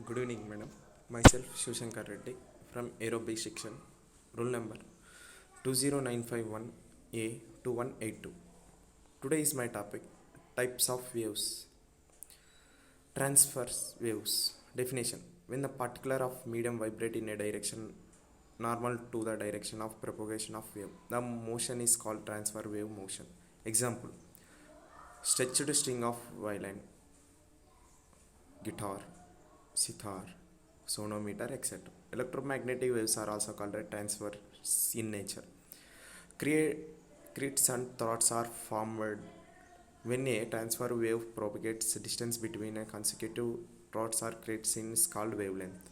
Good evening, madam. Myself, Shivshankar Reddy from Aerobase section, roll number 20951A2182. Today is my topic types of waves. Transverse waves. Definition: when the particle of medium vibrate in a direction normal to the direction of propagation of wave, the motion is called transverse wave motion. Example: stretched string of violin, guitar, sitar, sonometer, etc. Electromagnetic waves are also called transverse in nature. Creates and thoughts are formed when a transverse wave propagates. Distance between a consecutive thoughts or creates is called wavelength.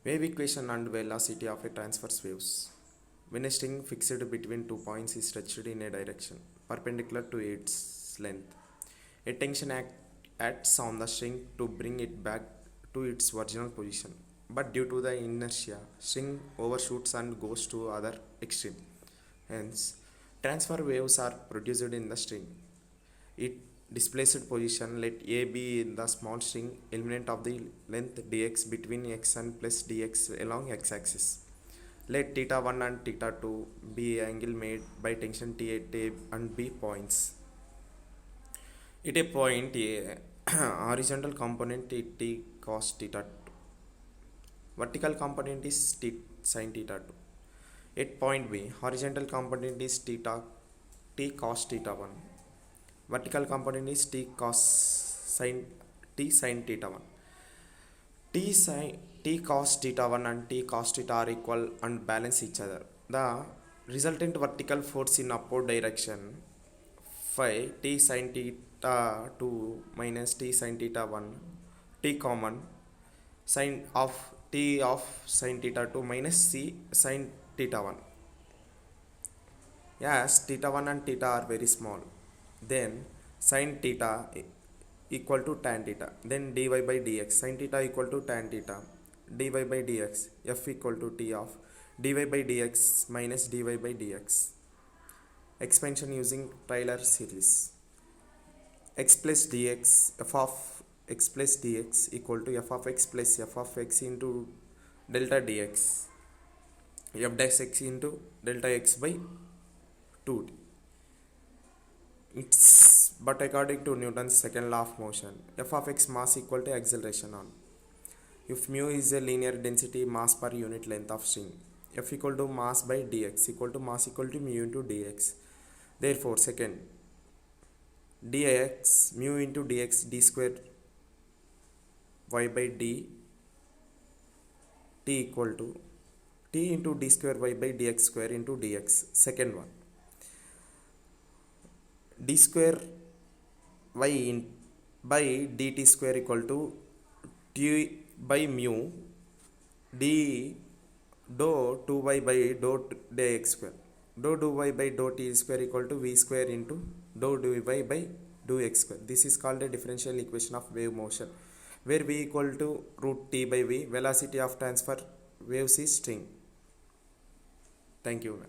Wave equation and velocity of a transverse waves. When a string fixed between 2 points is stretched in a direction perpendicular to its length, a tension acts on the string to bring it back to its original position. But due to the inertia, string overshoots and goes to other extreme. Hence, transfer waves are produced in the string. It displaced position, let A be in the small string element of the length dx between x and plus dx along x-axis. Let theta 1 and theta 2 be angle made by tension T at A and B points. At a point A, horizontal component is T cos theta 2. Vertical component is T sin theta 2. At point B, horizontal component is T cos theta 1. Vertical component is T sin theta 1. T cos theta 1 and T cos theta are equal and balance each other. The resultant vertical force in upward direction phi T sin theta 2 minus T sin theta 1, T common, sin of T of sin theta 2 minus C sin theta 1. Yes, theta 1 and theta are very small. Then sin theta equal to tan theta. Then dy by dx. Sin theta equal to tan theta. Dy by dx. F equal to T of dy by dx minus dy by dx. Expansion using Taylor series. X plus dx, f of x plus dx equal to f of x plus f of x into delta dx. F dash x into delta x by 2. It's but according to Newton's second law of motion, f of x mass equal to acceleration on. If mu is a linear density mass per unit length of string, f equal to mass by dx equal to mass equal to mu into dx. Therefore, second, dx mu into dx d square y by d t equal to t into d square y by dx square into dx. Second one, d square y in by dt square equal to t by mu d dou 2y by dou dx square. Dou y by dou t square equal to v square into dou dy by dou x square. This is called a differential equation of wave motion, where v equal to root t by v. Velocity of transfer waves is string. Thank you.